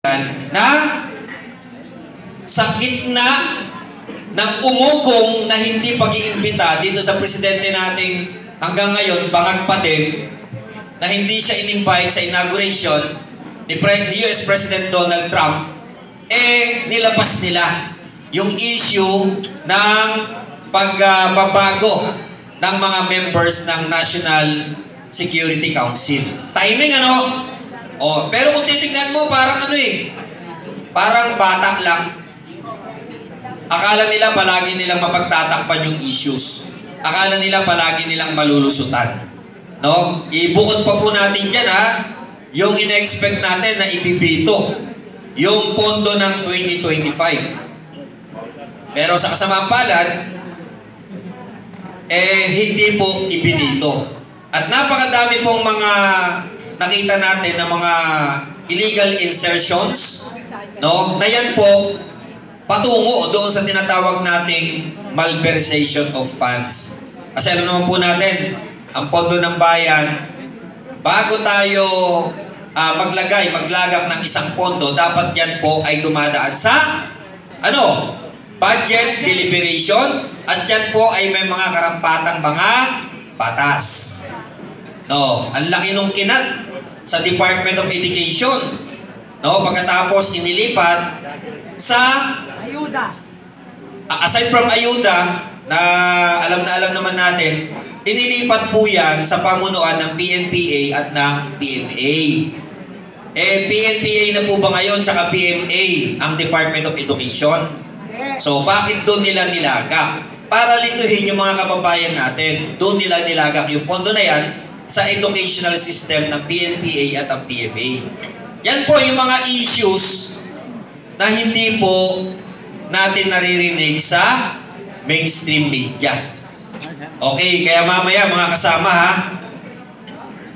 na sa gitna ng umugong na hindi pag-iimbita dito sa presidente nating hanggang ngayon bangag pa din na hindi siya in-invite sa inauguration ni US President Donald Trump, nilabas nila yung issue ng pagbabago ng mga members ng National Security Council. Timing ano? Pero kung titignan mo, parang parang bata lang. Akala nila palagi nilang mapagtatakpan yung issues. Akala nila palagi nilang malulusutan. No? Ibukod pa po natin dyan yung in-expect natin na ibibito. Yung pondo ng 2025. Pero sa kasamaang palad, hindi po ibinito. At napakadami pong mga nakita natin na mga illegal insertions, no? Na yan po patungo doon sa tinatawag nating malversation of funds. Kasi alam naman po natin, ang pondo ng bayan, bago tayo maglagap ng isang pondo, dapat yan po ay dumadaan sa budget deliberation, at yan po ay may mga karampatang mga batas. No, ang laki nung kinat sa Department of Education. No, pagkatapos inilipat sa ayuda. Aside from ayuda, na alam naman natin, inilipat po yan sa pamunuan ng PNPA at ng PMA. PNPA na po ba ngayon tsaka PMA ang Department of Education? So, bakit doon nila nilagak? Para lituhin yung mga kababayan natin, doon nila nilagak yung pondo na yan sa educational system ng PNPA at ang PMA. Yan po yung mga issues na hindi po natin naririnig sa mainstream media. Okay, kaya mamaya mga kasama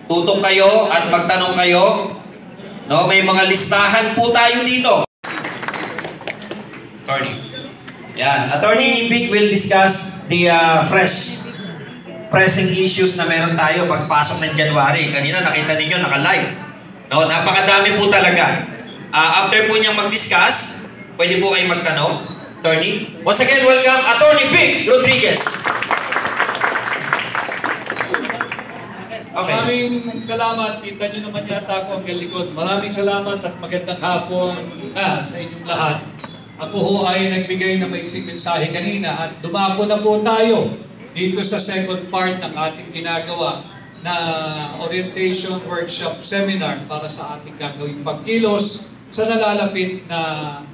tutok kayo at magtanong kayo. No, may mga listahan po tayo dito. Attorney. Yan, Attorney Vic will discuss the pressing issues na meron tayo pagpasok ng January. Kanina nakita ninyo, naka-live. No, napakadami po talaga. After po niyang mag-discuss, pwede po kayong magtanong. Attorney. Once again, welcome Attorney Vic Rodriguez. Okay. Maraming salamat. Kita nyo naman yata ako ang galikod. Maraming salamat at magandang hapon sa inyong lahat. Ako ho ay nagbigay ng maiksing mensahe kanina at dumako na po tayo dito sa second part ng ating ginagawa na orientation workshop seminar para sa ating gagawing pagkilos sa nalalapit na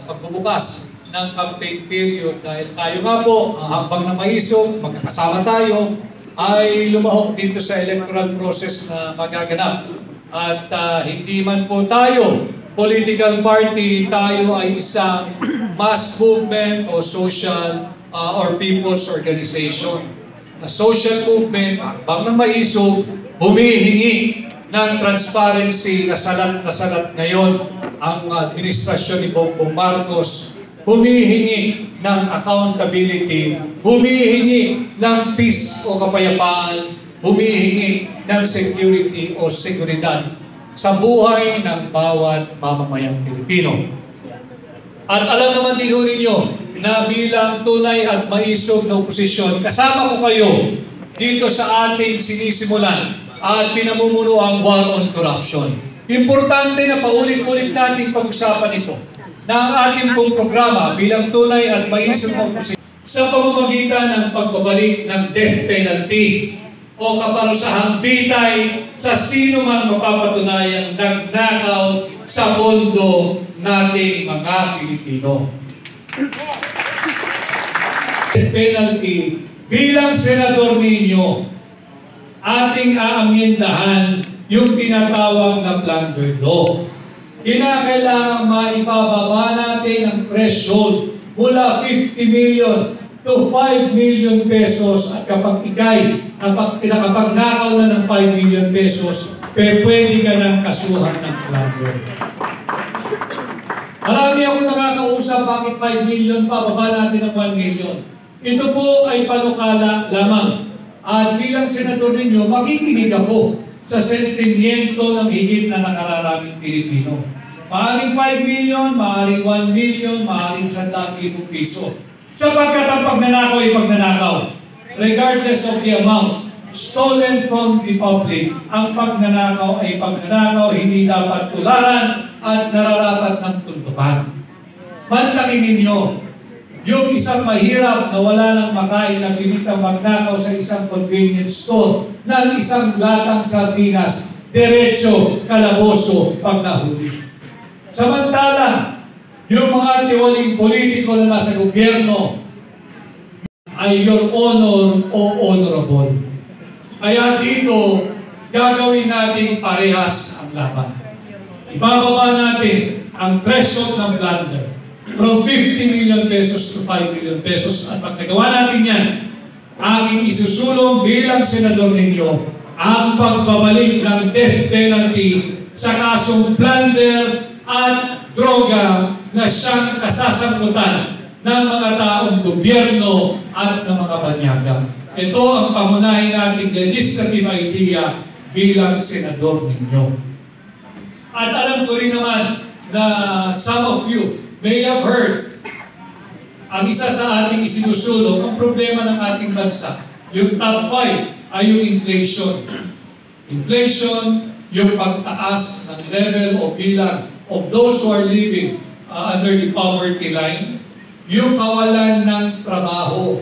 pagbubukas ng campaign period. Dahil tayo nga po, ang hambang na maisog, magkakasama tayo, ay lumahok dito sa electoral process na magaganap. At hindi man po tayo political party, tayo ay isang mass movement o social or people's organization. Na social movement, hambang na maisog, humihingi ng transparency na salat ngayon ang administrasyon ni Bongbong Marcos, humihingi ng accountability, humihingi ng peace o kapayapaan, humihingi ng security o seguridad sa buhay ng bawat mamamayang Pilipino. At alam naman din ninyo na bilang tunay at maisog na oposisyon, kasama ko kayo dito sa ating sinisimulan at pinamumuno ang war on corruption. Importante na paulit-ulit nating pag-usapan ito na ang ating pong programa bilang tunay at maisog na oposisyon sa pamamagitan ng pagbabalik ng death penalty o kaparusahang bitay sa sino man mapapatunayang nagnakaw sa pondo nating mga Pilipino. Death penalty, bilang senador ninyo, ating aamyendahan yung tinatawag na Plunder Law. Kinakailangan maipababa natin ang threshold mula 50 million to 5 million pesos, at kapag nakapagnakaw na ng 5 million pesos, pwede ka ng kasuhan ng plunder. Marami ako nakakausap, bakit 5 million pa, baba natin ng 1 million. Ito po ay panukala lamang. At bilang senador ninyo, makikinig ako sa sentimiento ng higit na nakararaming Pilipino. Maaaring 5 million, maaaring 1 million, maaaring 100,000 piso. Sapagkat ang pagnanakaw ay pagnanakaw. Regardless of the amount stolen from the public, ang pagnanakaw ay pagnanakaw, hindi dapat tularan at nararapat ng tuntukan. Mantakin ninyo, yung isang mahirap na wala nang makain na pinitang magnakaw sa isang convenience store ng isang latang sardinas, diretso, kalaboso, pag nahuli. Samantala, yung mga tiwaling politiko na nasa gobyerno ay your honor o honorable. Kaya dito, gagawin natin parehas ang laban. Ibababa natin ang threshold ng plunder from 50 million pesos to 5 million pesos. At pag nagawa natin yan, aking isusulong bilang senador ninyo ang pagbabalik ng death penalty sa kasong plunder at droga na siyang kasasangkutan ng mga taong gobyerno at ng mga banyaga. Ito ang pangunahin nating legislative idea bilang senador ninyo. At alam ko rin naman na some of you may have heard ang isa sa ating isinusulong, ang problema ng ating bansa. Yung top 5 ay yung inflation. Inflation, yung pagtaas ng level o bilang of those who are living under the poverty line, yung kawalan ng trabaho,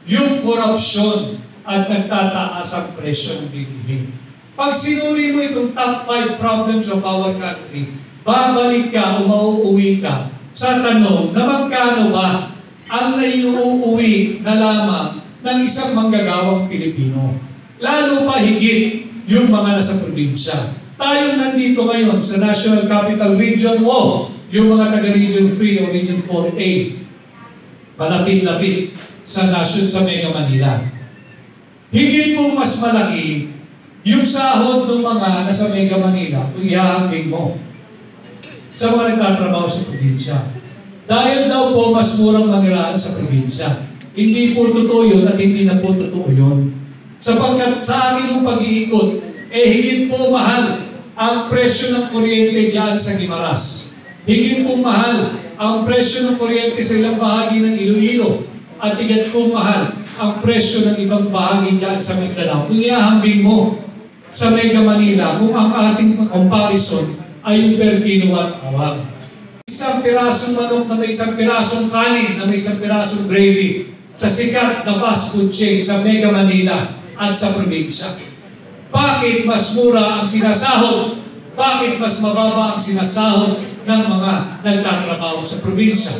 yung korupsyon at nagtataas ang presyo ng bilihin. Pag sinuri mo itong top 5 problems of our country, babalik ka o mauuwi ka sa tanong na magkano ba ang naiuuwi na lamang ng isang manggagawang Pilipino. Lalo pa higit yung mga nasa probinsya. Tayong nandito ngayon sa National Capital Region o yung mga taga-Region 3 o Region 4A, malapit-lapit sa Mega Manila. Higit po mas malaki yung sahod ng mga nasa Mega Manila kung ihahambing mo sa mga nagtatrabaho sa probinsya. Dahil daw po mas murang manirahan sa probinsya. Hindi po totoo yun at hindi na po totoo yun. Sapagkat sa akin ng pag-iikot, higit po mahal ang presyo ng kuryente dyan sa Guimaras. Higit po mahal ang presyo ng kuryente sa ilang bahagi ng Iloilo. At higit po mahal ang presyo ng ibang bahagi dyan sa Mindanao. Kung ihahambing mo sa Mega Manila, kung ang ating comparison ay yung per kilowatt hour. Isang pirasong manok na may isang pirasong kanin na may isang pirasong gravy sa sikat na fast food chain sa Mega Manila at sa probinsya. Bakit mas mura ang sinasahod? Bakit mas mababa ang sinasahod ng mga nagtatrabaho sa probinsya?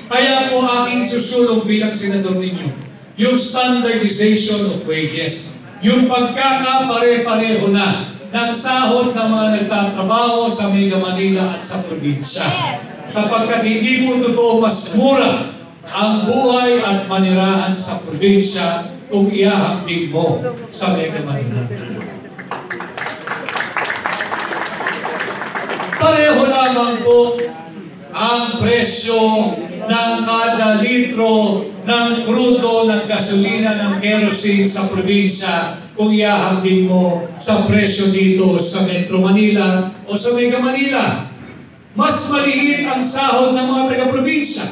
Kaya po aking susulong bilang senador ninyo, yung standardization of wages, yung pagkakapare-pareho na ng sahod ng mga nagtatrabaho sa Mega Manila at sa probinsya. Sapagkat hindi po totoo mas mura ang buhay at manirahan sa probinsya kung ihahambing mo sa Mega Manila. Pareho lamang po ang presyo ng kada litro ng krudo ng gasolina ng kerosene sa probinsya kung ihahambing mo sa presyo dito sa Metro Manila o sa Mega Manila. Mas maliit ang sahod ng mga taga-probinsya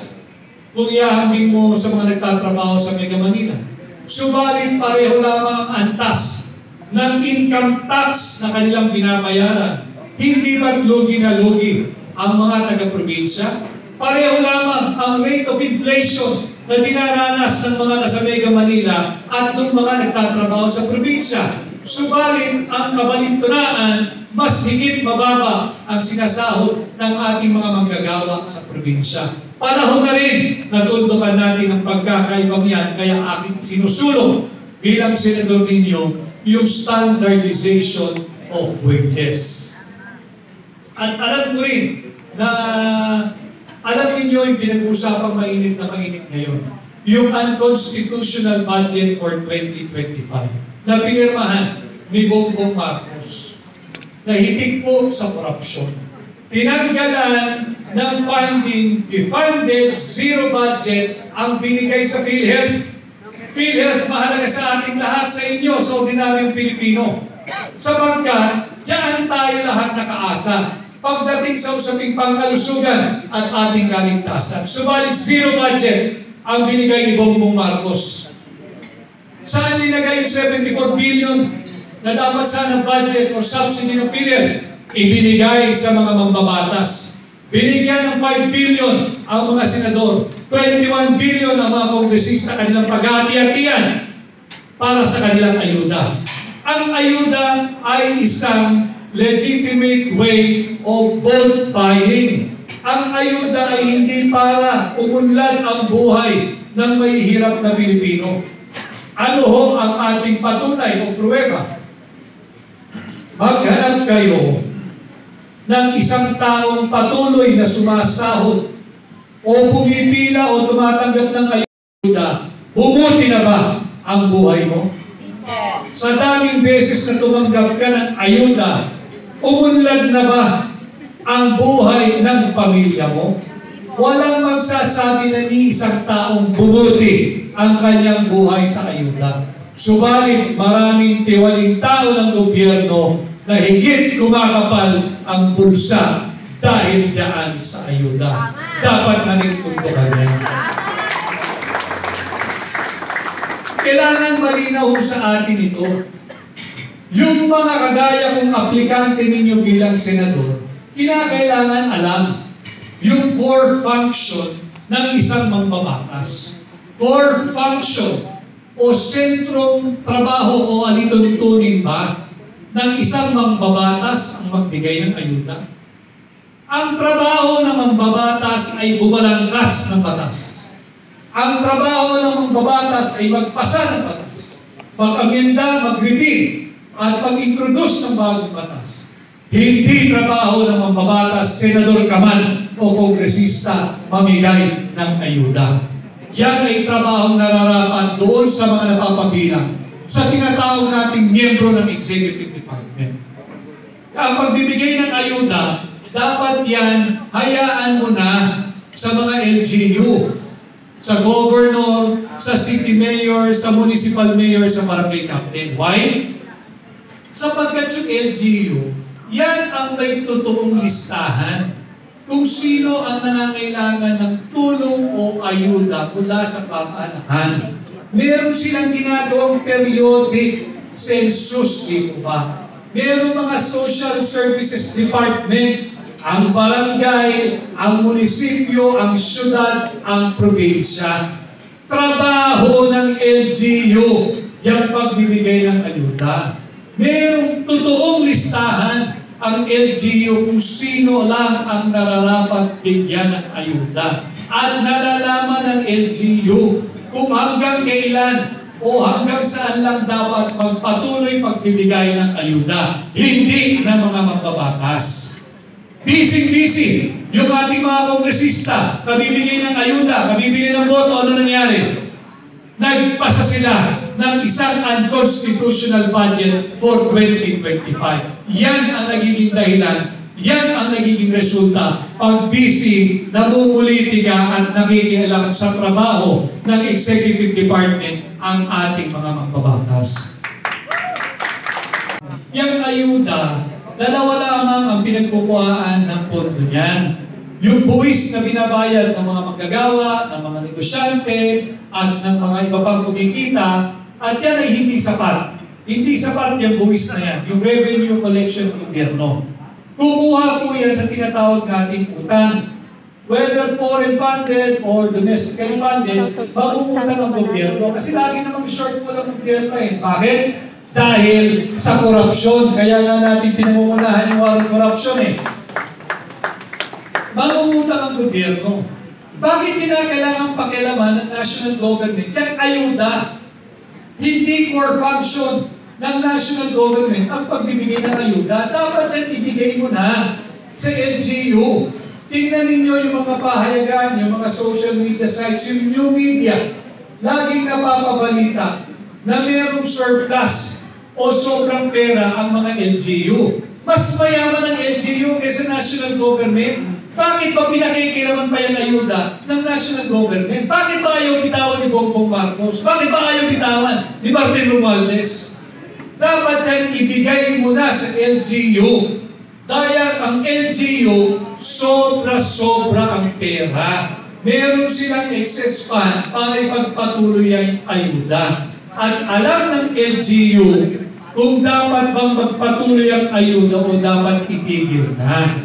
kung ihahambing mo sa mga nagtatrabaho sa Mega Manila. Subalit pareho lamang ang antas ng income tax na kanilang binabayaran. Hindi ba't lugi na lugi ang mga taga-probinsya? Pareho lamang ang rate of inflation na dinaranas ng mga nasa Mega Manila at ng mga nagtatrabaho sa probinsya. Subalit ang kabalintunaan, mas higit mababa ang sinasahod ng ating mga manggagawa sa probinsya. Panahon na rin na tuntukan natin ang pagkakaibang yan, kaya aking sinusulong bilang senador ninyo yung standardization of wages. At alam ko rin na alam ninyo yung pinag-usapang mainit na mainit ngayon, yung unconstitutional budget for 2025 na pinirmahan ni Bongbong Marcos na hitik po sa korupsyon. Tinanggalan ng funding, defunded, zero budget ang binigay sa PhilHealth. PhilHealth mahalaga sa ating lahat, sa inyo, sa ordinaryong Pilipino. Sapagkat, diyan tayo lahat nakaasa. pagdating sa usaping pangkalusugan at ating kaligtasan. Subalit zero budget ang binigay ni Bongbong Marcos. Saan linagay yung 74 billion na dapat sana budget o subsidy ng PhilHealth? Ibinigay sa mga mambabatas. Binigyan ng 5 billion ang mga senador, 21 billion ang mga kongresista kanilang paghati-hatian para sa kanilang ayuda. Ang ayuda ay isang legitimate way of vote buying. Ang ayuda ay hindi para umunlad ang buhay ng mahihirap na Pilipino. Ano ho ang ating patunay o pruweba? Maghanap kayo ng isang taong patuloy na sumasahod o pumipila o tumatanggap ng ayuda. Bumuti na ba ang buhay mo? Sa daming beses na tumanggap ka ng ayuda, umunlad na ba ang buhay ng pamilya mo? Walang magsasabi na ni isang taong bumuti ang kanyang buhay sa ayuda. Subalit maraming tiwaling tao ng gobyerno na higit kumakapal ang bulsa dahil diyan sa ayuda. Dapat na rin puntukan yan. Kailangan malinaw sa atin ito. Yung mga kagaya kong aplikante ninyo bilang senador, kinakailangan alam yung core function ng isang mambabatas. Core function o sentrong trabaho o alituntunin ba ng isang mambabatas ang magbigay ng ayuda? Ang trabaho ng mambabatas ay bumalangkas ng batas. Ang trabaho ng mambabatas ay magpasa ng batas, mag-amenda, mag-repeal, at mag-introduce ng bagong batas. Hindi trabaho ng mambabatas, senador ka man o kongresista, mamigay ng ayuda. Yan ay trabahong nararapat doon sa mga napapabilang sa tinatawag nating miyembro ng Executive Department. Ang pagbibigay ng ayuda, dapat yan hayaan mo na sa mga LGU, sa governor, sa city mayor, sa municipal mayor, sa barangay captain. Why? Sapagkat yung LGU, yan ang may totoong listahan kung sino ang nangangailangan ng tulong o ayuda mula sa pamahalaan. Meron silang ginagawang periodic census, di ba? Meron mga social services department, ang barangay, ang munisipyo, ang syudad, ang probinsya. Trabaho ng LGU, yung pagbibigay ng ayuda. Merong totoong listahan ang LGU kung sino lang ang nararapat bigyan ng ayuda. At nalalaman ng LGU kung hanggang kailan o hanggang saan lang dapat magpatuloy pagbibigay ng ayuda. Hindi na mga magbabatas. Busy yung ating mga kongresista, kabibigay ng ayuda, kabibigay ng boto, ano nangyari? Nagpasa sila ng isang unconstitutional budget for 2025. Yan ang nagiging dahilan, yan ang nagiging resulta pag busy, namumulitika at nakikialam sa trabaho ng Executive Department ang ating mga mambabatas. Yang ayuda, dalawa lamang ang pinagkukuhaan ng pondo niyan. Yung buwis na binabayad ng mga manggagawa, ng mga negosyante, at ng mga iba pang kumikita, at yan ay hindi sapat. Hindi sapat yung buwis na yan, yung revenue collection ng gobyerno. Kukuha po yan sa tinatawag nating utang. Whether foreign funded or domestically funded, mauutang ang gobyerno. Kasi lagi namang shortfall ang gobyerno eh. Bakit? Dahil sa korupsyon. Kaya nga natin pinamumunahan yung warong korupsyon eh. Mangungutang ang gobyerno. Bakit kinakailangan pakialaman ng national government? Yan ayuda. Hindi core function ng national government ang pagbibigay ng ayuda. Dapat yan ibigay mo na sa LGU. Tingnan ninyo yung mga pahayagan, yung mga social media sites, yung new media. Laging napapabalita na mayroong surplus o sobrang pera ang mga LGU. Mas mayaman ang LGU kaysa national government. Bakit ba pinakikilaman pa yung ayuda ng national government? Bakit ba ayaw bitawan ni Bongbong Marcos? Bakit ba ayaw bitawan ni Martin Romualdez? Dapat yan ibigay mo na sa LGU. Dahil ang LGU, sobra-sobra ang pera. Meron silang excess fund para ipagpatuloy ang ayuda. At alam ng LGU kung dapat bang magpatuloy ang ayuda o dapat itigil na.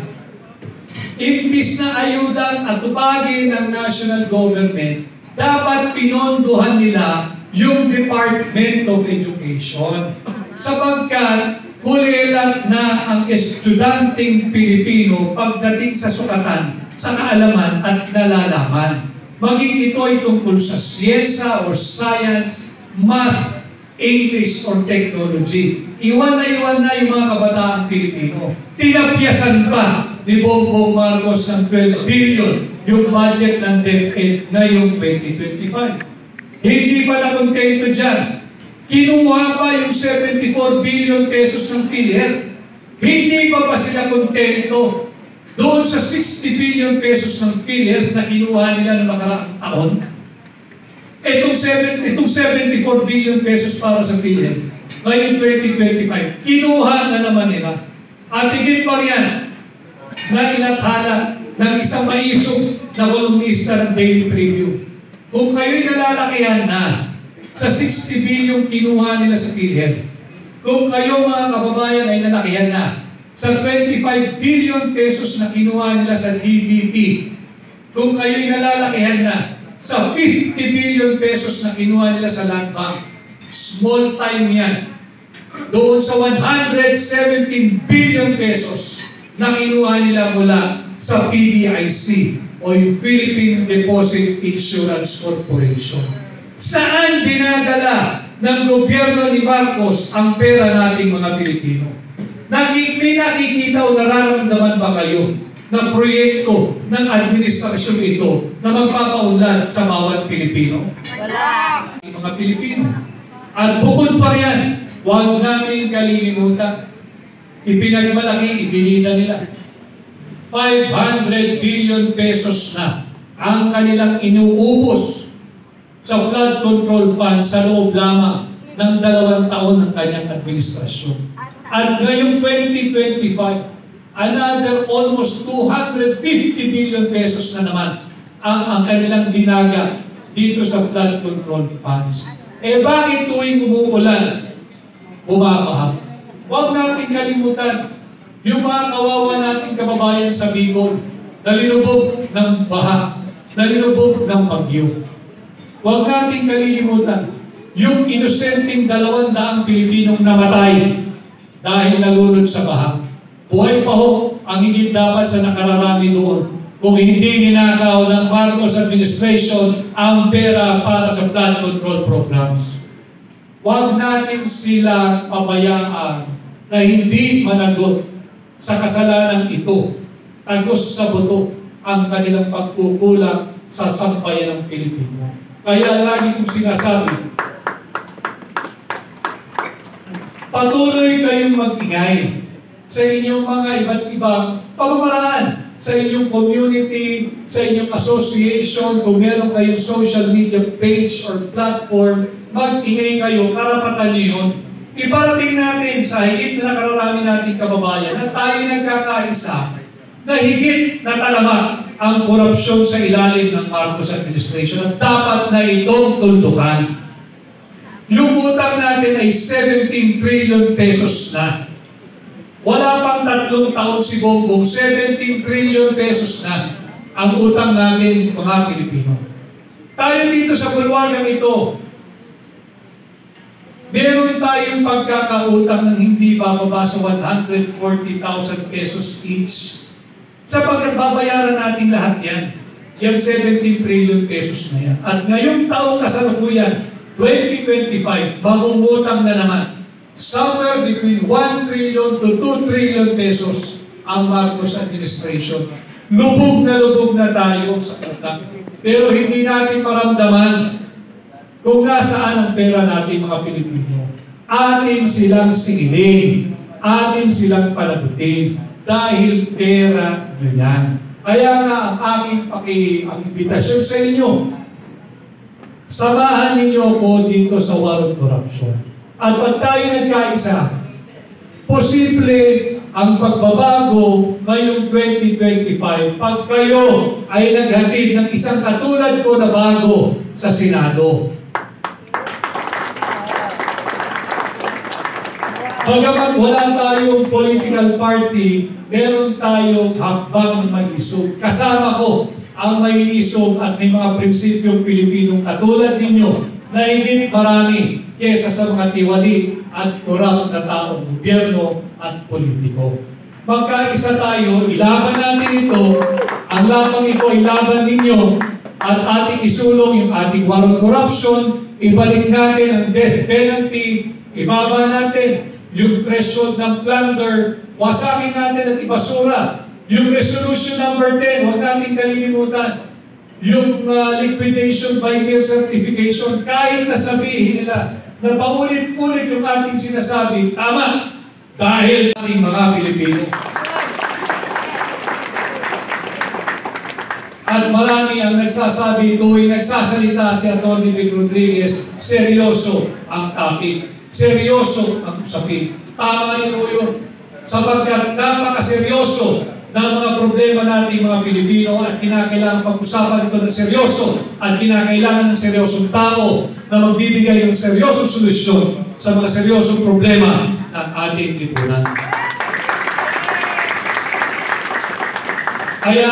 Imbis na ayuda at atupagin ng national government, dapat pinondohan nila yung Department of Education. Sapagkat kulilat na ang estudyanteng Pilipino pagdating sa sukatan, sa kaalaman at nalalaman. Maging ito ay tungkol sa siyensya or science, math, English or technology. Iwan na yung mga kabataang Pilipino. Tinapyasan pa ni Bongbong Marcos ng 12 billion yung budget ng DepEd ngayong 2025. Hindi pa nakontento dyan. Kinuha pa yung 74 billion pesos ng PhilHealth. Hindi pa sila kontento doon sa 60 billion pesos ng PhilHealth na kinuha nila noong nakaraang taon. Itong 74 billion pesos para sa PhilHealth ngayong 2025, kinuha na naman nila. At higit pa riyan, na inathala ng isang maisog na kolumnista ng Daily Preview. Kung kayo'y nalalakihan na sa 60 billion kinuha nila sa PhilHealth, kung kayo mga kababayan ay nalakihan na sa 25 billion pesos na kinuha nila sa DBP, kung kayo'y nalalakihan na sa 50 billion pesos na kinuha nila sa Land Bank, small time yan. Doon sa 117 billion pesos na kinuha nila mula sa PDIC o yung Philippine Deposit Insurance Corporation. Saan dinadala ng gobyerno ni Marcos ang pera nating mga Pilipino? May nakikita o nararamdaman ba kayo na proyekto ng administrasyon ito na magpapaunlad sa bawat Pilipino? Wala! Mga Pilipino. At bukod pa riyan, huwag namin kalilimutan, ipinagmalaki, ibinida nila. 500 billion pesos na ang kanilang inuubos sa flood control fund sa loob lamang ng 2 taon ng kanyang administrasyon. At ngayong 2025, another almost 250 billion pesos na naman ang kanilang binaga dito sa flood control funds. Eh bakit tuwing umuulan, bumabaha? Huwag natin kalimutan yung mga kawawa nating kababayan sa Bicol na linubog ng baha, na linubog ng bagyo. Huwag natin kalilimutan yung inosenteng 200 Pilipinong namatay dahil nalunod sa baha. Buhay pa ho ang higit dapat sa nakararami doon kung hindi ninakaw ng Marcos administration ang pera para sa flood control programs. Huwag natin sila pabayaan na hindi managot sa kasalanan ito, tagos sa buto ang kanilang pagkukulang sa sambayan ng Pilipino. Kaya lagi kong sinasabi, patuloy kayong mag-ingay sa inyong mga iba't ibang pamamaraan, sa inyong community, sa inyong association, kung meron kayong social media page or platform, mag-ingay kayo, karapatan nyo yun. Iparating natin sa higit na nakararami nating kababayan na tayo nagkakaisa na higit na talamak ang korupsyon sa ilalim ng Marcos administration at dapat na itong tuldukan. Yung utang natin ay 17 trillion pesos na. Wala pang 3 taon si Bongbong, 17 trillion pesos na ang utang natin mga Pilipino. Tayo dito sa bulwagang ito, meron tayong pagkakautang ng hindi bababa sa 140,000 pesos each. Sapagkat babayaran natin lahat yan. Yan 17 trillion pesos na yan. At ngayong taong kasalukuyan, 2025, mangungutang na naman. Somewhere between 1 trillion to 2 trillion pesos ang Marcos administration. Lubog na tayo sa utang. Pero hindi natin maramdaman kung nasaan ang pera natin mga Pilipino. Atin silang singilin, atin silang palagutin, dahil pera nyo yan. Kaya nga ang aking imbitasyon sa inyo, samahan ninyo ako dito sa war on corruption. At pag tayo nagkaisa, posible ang pagbabago ngayong 2025 pag kayo ay naghatid ng isang katulad ko na bago sa Senado. Bagamat wala tayong political party, meron tayong hakbang na mag-isog. Kasama ko ang may isog at may mga prinsipyong Pilipinong katulad ninyo na higit marami kesa sa mga tiwali at korap na taong gobyerno at politiko. Magkaisa tayo, ilaban natin ito, ang labang ito ilaban ninyo at ating isulong yung ating war on corruption, ibalik natin ang death penalty, ibaba natin yung threshold ng plunder, wasakin natin at ibasura. Yung resolution number 10, huwag natin kalilimutan. Yung liquidation by mere certification, kahit na sabihin nila na paulit-ulit yung ating sinasabi, tama, dahil ating mga Pilipino. At marami ang nagsasabi tuwing nagsasalita si Atty. Vic Rodriguez, seryoso ang topic. Seryoso ang usapin. Tama rin po yun. Sapagkat napakaseryoso ng mga problema nating mga Pilipino at kinakailangan pag-usapan ito ng seryoso at kinakailangan ng seryosong tao na magbibigay ng seryosong solusyon sa mga seryosong problema ng ating lipunan. Kaya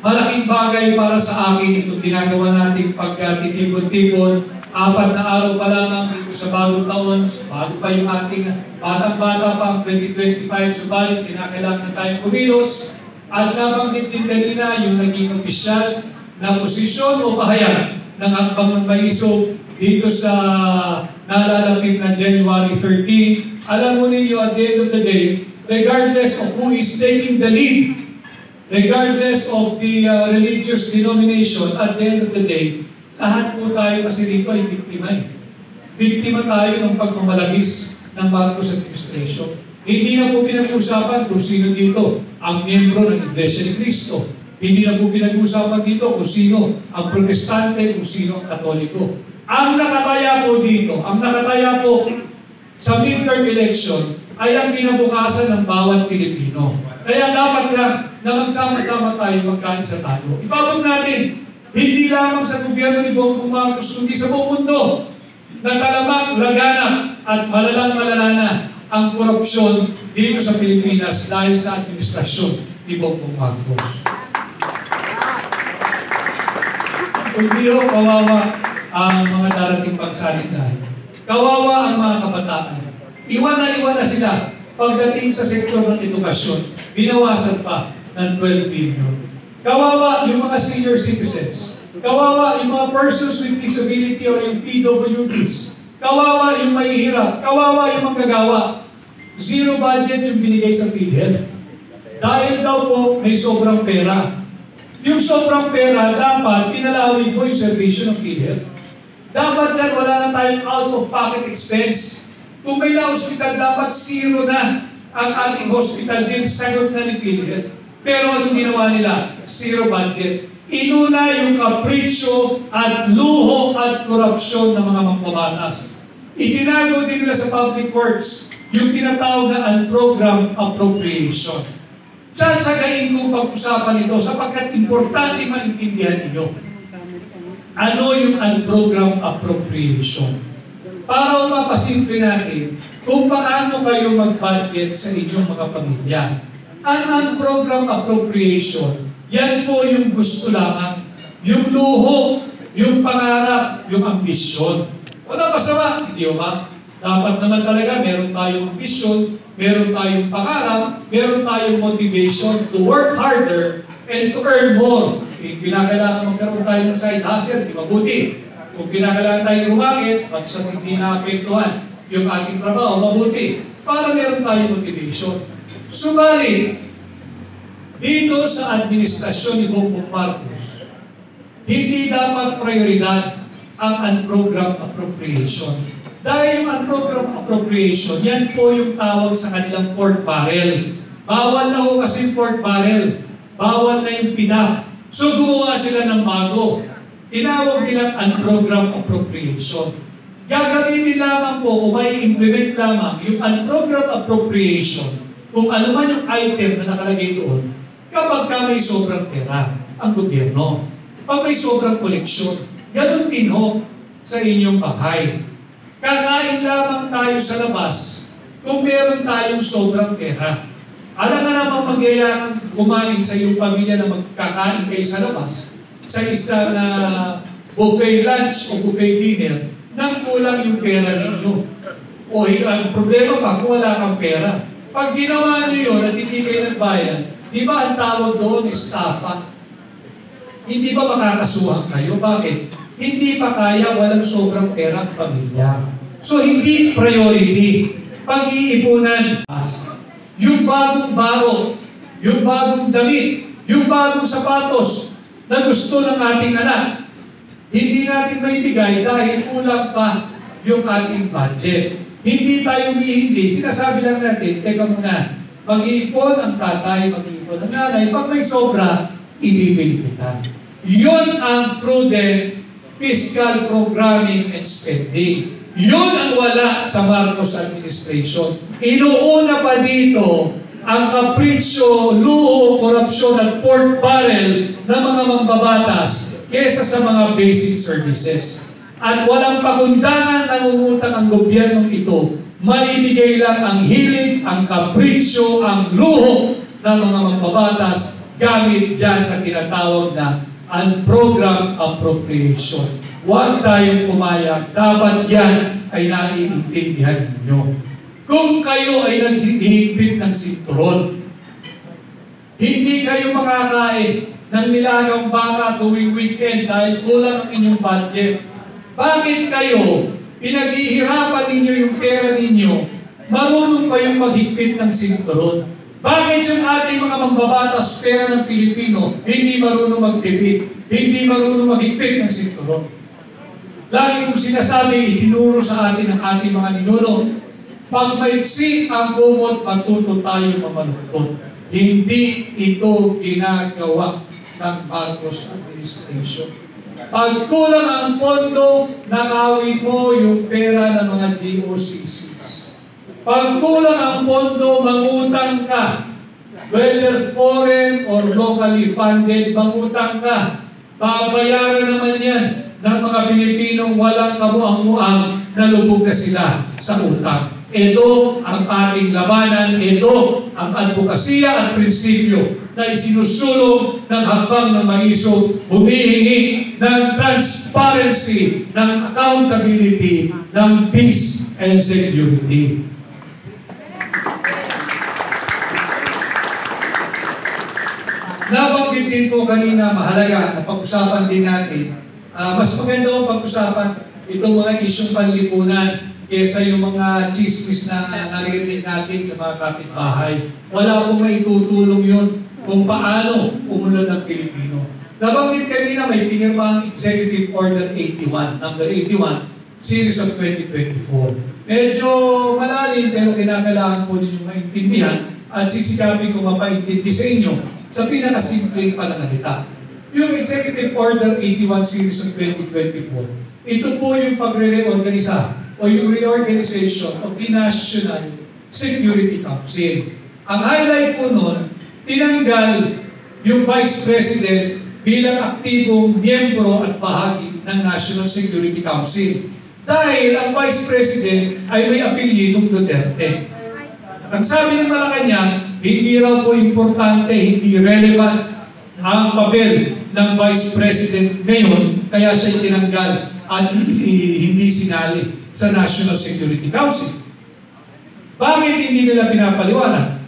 malaking bagay para sa akin itong ginagawa nating pagtitipon-tipon. 4 na araw pa lamang dito sa bagong taon, bago pa yung ating batang-bata pa ang 2025, subalit kinakailangan na tayong kumilos. At nabanggit din kanina yung naging opisyal na posisyon o pahayag ng hakbang ng maisog dito sa nalalapit na January 13. Alam mo ninyo, at the end of the day, regardless of who is taking the lead, regardless of the religious denomination, at the end of the day, lahat po tayo kasi dito ay biktima eh. Biktima tayo ng pagmamalabis ng Marcos administration. Hindi na po pinag-usapan kung sino dito ang miyembro ng Iglesia ni Cristo. Hindi na po pinag-usapan dito kung sino ang protestante, kung sino ang katoliko. Ang nakataya po dito, ang nakataya po sa midterm election ay ang kinabukasan ng bawat Pilipino. Kaya dapat na magsama-sama tayo, magkaisa tayo. Ipabot natin, hindi lamang sa gobyerno ni Bongbong Marcos, kundi sa buong mundo, na talamak, laganap at malalang-malala ang korupsyon dito sa Pilipinas dahil sa administrasyon ni Bongbong Marcos. Kundi kawawa ang mga darating pagsalitahin. Kawawa ang mga kabataan. Iwan na sila pagdating sa sektor ng edukasyon. Binawasan pa ng 12 billion. Kawawa yung mga senior citizens. Kawawa yung mga persons with disability o yung PWDs. Kawawa yung mahihirap. Kawawa yung manggagawa. Zero budget yung binigay sa PhilHealth. Dahil daw po may sobrang pera. Yung sobrang pera, dapat pinalawig mo yung servisyo ng PhilHealth. Dapat yan, wala na tayong out-of-pocket expense. Kung may na-hospital, dapat zero na ang ating hospital din, sagot na ni PhilHealth. Pero anong ginawa nila? Zero budget. Inuna yung kapritsyo at luho at korupsyon ng mga mambabatas. Itinago din nila sa public works yung tinatawag na unprogrammed appropriation. Tsatsagain kong pag-usapan ito sapagkat importante maintindihan ninyo. Ano yung unprogrammed appropriation? Para mapasimple natin kung paano kayo mag-budget sa inyong mga pamilya. Ang unprogrammed appropriation, yan po yung gusto lamang, yung luho, yung pangarap, yung ambisyon. Wala masama, hindi ba? Dapat naman talaga meron tayong ambisyon, meron tayong pangarap, meron tayong motivation to work harder and to earn more. Kung kinakailangan magkaroon tayo ng side hustle, di mabuti. Kung kinakailangan tayo rumakit, at sa hindi naapektuhan yung ating trabaho, mabuti. Para meron tayong motivation. Subalit, dito sa administrasyon ni Bongbong Marcos, hindi dapat prioridad ang unprogrammed appropriation. Dahil yung unprogrammed appropriation, yan po yung tawag sa kanilang pork barrel. Bawal na ho kasi yung pork barrel. Bawal na yung PNAF. So gumawa sila ng bago. Tinawag nilang unprogrammed appropriation. Gagamitin lamang po o may implement lamang yung unprogrammed appropriation kung ano man yung item na nakalagay doon kapag ka may sobrang pera ang gobyerno. Pag may sobrang koleksyon, ganun din ho sa inyong bahay. Kakain lamang tayo sa labas kung meron tayong sobrang pera. Alam nga naman magyayang kumain sa iyong pamilya na magkakain kayo sa labas sa isang buffet lunch o buffet dinner nang kulang yung pera ninyo. O ang problema pa kung wala kang pera. Pag ginawa niyo yun at hindi kayo nagbayad, di ba ang tawag doon estafa? Hindi ba makakasuhan kayo? Bakit? Hindi pa kaya, walang sobrang pera ang pamilya. So hindi priority. Pag-iipunan. Yung bagong baro, yung bagong damit, yung bagong sapatos na gusto ng ating anak, hindi natin maibigay dahil kulang pa yung ating budget. Hindi tayo hindi. Sinasabi lang natin, teka muna, mag-iipon ang tatay, mag-iipon ang nanay. Pag may sobra, ibibili kita. Yun ang prudent fiscal programming and spending. Yun ang wala sa Marcos administration. Inuuna pa dito ang kapritsyo, luho, korupsyon at pork barrel ng mga mambabatas kesa sa mga basic services. At walang pakundangan nangungutang ang gobyernong ito. Maibigay lang ang hilig, ang kapritsyo, ang luho ng mga mambabatas gamit dyan sa tinatawag na unprogrammed appropriation. Huwag tayong pumayag. Dapat yan ay naiintindihan ninyo. Kung kayo ay naghihigpit ng sinturon, hindi kayo makakain ng nilagang baka tuwing weekend dahil kulang ang inyong budget. Bakit kayo, pinaghihirapan ninyo yung pera ninyo, marunong kayong maghigpit ng sinturon? Bakit yung ating mga mambabatas pera ng Pilipino hindi marunong magtipid, hindi marunong maghigpit ng sinturon? Lagi kong sinasabi, itinuro sa atin ang ating mga ninuno, pag maiksi ang kumot, matuto tayo mamaluktot. Hindi ito ginagawa ng Marcos administration. Pag kulang ang pondo, nakawin mo yung pera ng mga GOCCs. Pag kulang ang pondo, mangutang ka. Whether foreign or locally funded, mangutang ka. Babayaran naman yan ng mga Pilipinong walang kamuang-muang na lubog na sila sa utang. Ito ang ating labanan, ito ang advokasya at prinsipyo na isinusulong ng hakbang ng Maisog, humihingi ng transparency, ng accountability, ng peace and security. Nabanggit din po kanina, mahalaga na pag-usapan din natin. Mas maganda ang pag-usapan itong mga isyong panlipunan kesa yung mga chismis na naririnig natin sa mga kapitbahay. Wala pong maitutulong yun kung paano umunod ang Pilipino. Nabanggit kanina may pinirma ang Executive Order 81, number 81, series of 2024. Medyo malalim pero kinakailangan po ninyong maintindihan at sisikapin ko mapaintindi sa inyo sa pinakasimpleng pananalita. Yung Executive Order 81 series of 2024, ito po yung pagre-reorganisa o yung reorganization of the National Security Council. Ang highlight po nun, tinanggal yung Vice President bilang aktibong miyembro at bahagi ng National Security Council. Dahil ang Vice President ay may apelyidong Duterte. Ang sabi ng Malacanang, hindi raw po importante, hindi relevant ang papel ng Vice President ngayon, kaya siya tinanggal at hindi sinali sa National Security Council. Bakit hindi nila pinapaliwanag?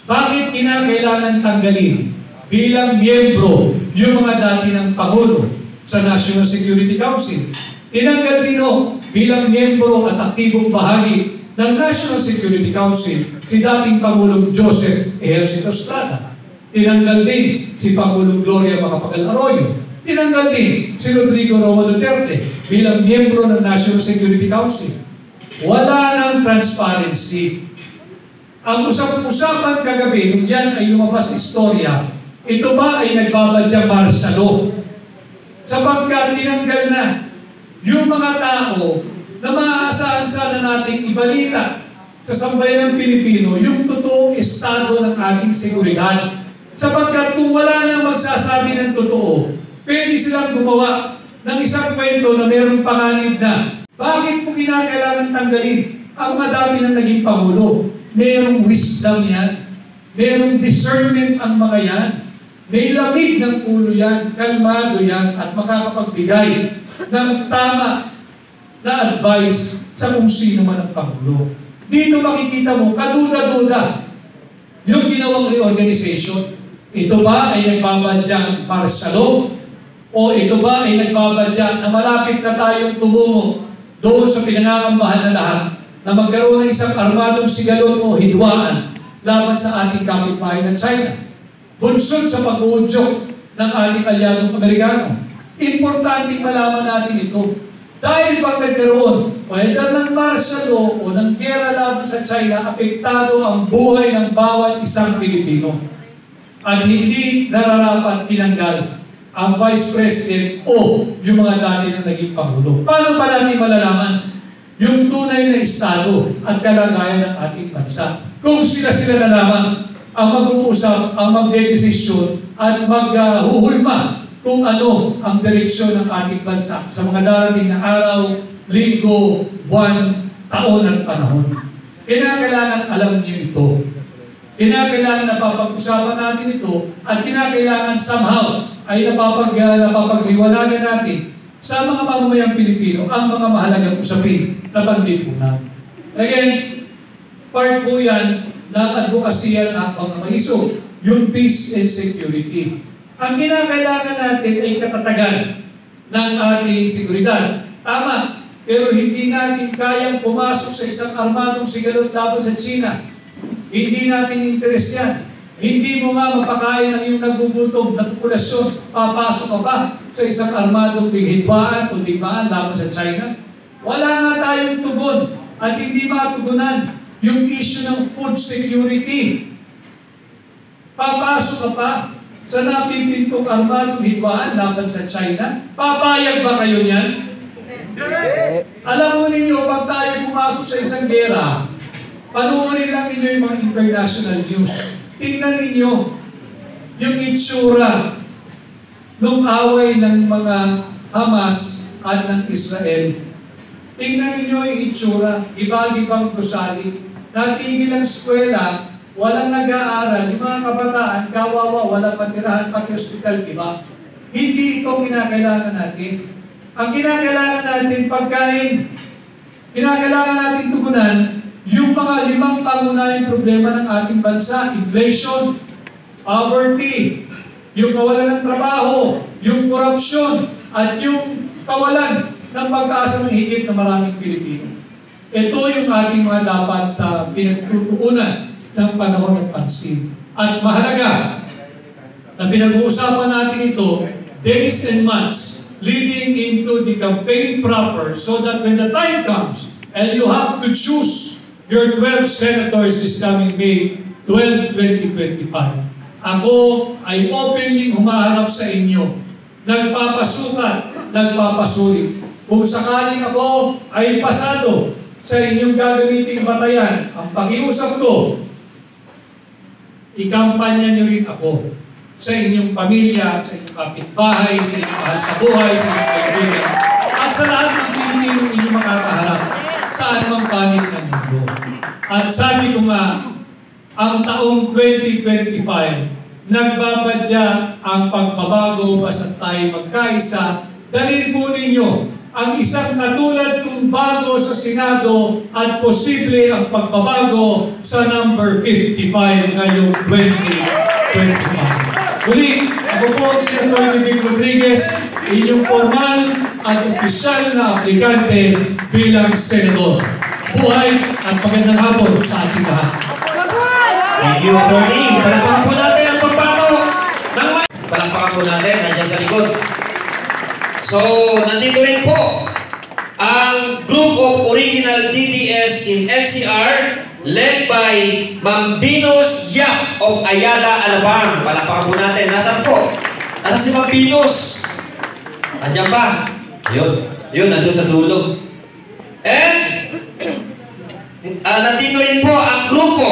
Bakit kinakailangan tanggalin bilang miyembro yung mga dati ng Pangulo sa National Security Council? Tinanggal din bilang miyembro at aktibong bahagi ng National Security Council si dating Pangulong Joseph Ejercito Estrada. Tinanggal din si Pangulong Gloria Macapagal Arroyo. Tinanggal din si Rodrigo Roa Duterte bilang miyembro ng National Security Council. Wala nang transparency. Ang usap-usapan kagabi, nung yan ay lumabas istorya, ito ba ay nagbabadya marsalo? Sapagkat tinanggal na yung mga tao na maaasahan sana nating ibalita sa sambayanang Pilipino yung totoong estado ng ating seguridad. Sapagkat kung wala nang magsasabi ng totoo, pwede silang gumawa ng isang kwento na mayroong panganib na. Bakit po kinakailangan tanggalin ang madami na naging Pangulo? Mayroong wisdom yan. Mayroong discernment ang mga yan. May lamig ng ulo yan, kalmado yan, at makakapagbigay ng tama na advice sa kung sino man ang Pangulo. Dito makikita mo, kaduda-duda yung ginawang reorganization. Ito ba ay nagbabadyang martial o ito ba ay nagbabadya na malapit na tayong tumungo doon sa pinangangambahan na lahat na magkaroon ng isang armadong sigalon o hidwaan laban sa ating kapitbahay ng China? Bunsod sa pag-uudyok ng ating alyadong Amerikano. Importante malaman natin ito. Dahil pag nagkaroon, whether ng martial law o ng gera laban sa China, apektado ang buhay ng bawat isang Pilipino. At hindi nararapat tinanggal ang Vice President o yung mga dati na naging Pangulo. Paano pa natin malalaman yung tunay na estado at kalagayan ng ating bansa? Kung sila-sila na lamang ang mag-uusap, ang magdedesisyon at maghuhulma kung ano ang direksyon ng ating bansa sa mga darating na araw, linggo, buwan, taon at panahon. Kinakailangan alam niyo ito. Kinakailangan na papag-usapan natin ito at kinakailangan somehow ay napapagliwanagan natin sa mga mamamayang Pilipino ang mga mahalagang usapin na panlipunan. Again, part po yan ng advokasya ng mga maiso, yung peace and security. Ang kinakailangan natin ay katatagan ng ating seguridad. Tama, pero hindi natin kayang pumasok sa isang armadong sigalot laban sa China. Hindi natin interes yan. Hindi mo nga mapakain ang iyong nagugutom na populasyon. Papasok ka ba sa isang armadong bighimbaan o digmaan laban sa China? Wala nga tayong tugon at hindi matugunan yung issue ng food security. Papasok ka pa sa napipintong armadong hidwaan laban sa China? Papayag ba kayo niyan? Alam mo ninyo, pag tayo pumasok sa isang gera, panuorin lang ninyo yung mga international news. Tingnan ninyo yung itsura ng away ng mga Hamas at ng Israel. Tingnan ninyo yung itsura, iba-ibang gusali. Natigil ang eskwela, walang nag-aaral, yung mga kabataan, kawawa, walang patirahan, pati hospital, iba. Hindi ito kinakailangan natin. Ang kinakailangan natin pagkain, kinakailangan natin tugunan yung mga 5 pangunahing problema ng ating bansa: inflation, poverty, yung kawalan ng trabaho, yung korupsyon, at yung kawalan ng pag-asa ng higit na maraming Pilipino. Ito yung ating mga dapat pinagtutuunan ng panahon ng pansin. At mahalaga na pinag-uusapan natin ito days and months leading into the campaign proper, so that when the time comes and you have to choose your 12 senators this coming May 12, 2025. Ako ay openly humaharap sa inyo, nagpapasukat, nagpapasulit. Kung sakaling ako ay pasado sa inyong gagamiting batayan, ang pag-iusap ko, ikampanya niyo rin ako sa inyong pamilya, sa inyong kapitbahay, sa inyong mahal sa buhay, sa inyong kaibigan, at sa lahat ng Pilipino inyong makakaharap saan mang panig ng mundo. At sabi ko nga, ang taong 2025, nagbabadya ang pagbabago basta tayo magkaisa. Dalhin po ninyo ang isang katulad kong bago sa Senado at posible ang pagbabago sa number 55 ngayong 2025. Muli, ako po si Atty. Vic Rodriguez, inyong formal at opisyal na aplikante bilang senador. Buhay at magandang hapon sa ating lahat. Thank you, Atty. Palakpakan po natin ang pagpano ng palakpakan po natin, nandiyan sa likod. So, nandito rin po ang group of original DDS in NCR led by Ma'am Venus Yap of Ayala, Alabang. Palakpakan po natin. Nasaan po? Nasaan si Ma'am Venus? Andiyan ba? Yun, nandun sa dulo. And nandito rin po ang grupo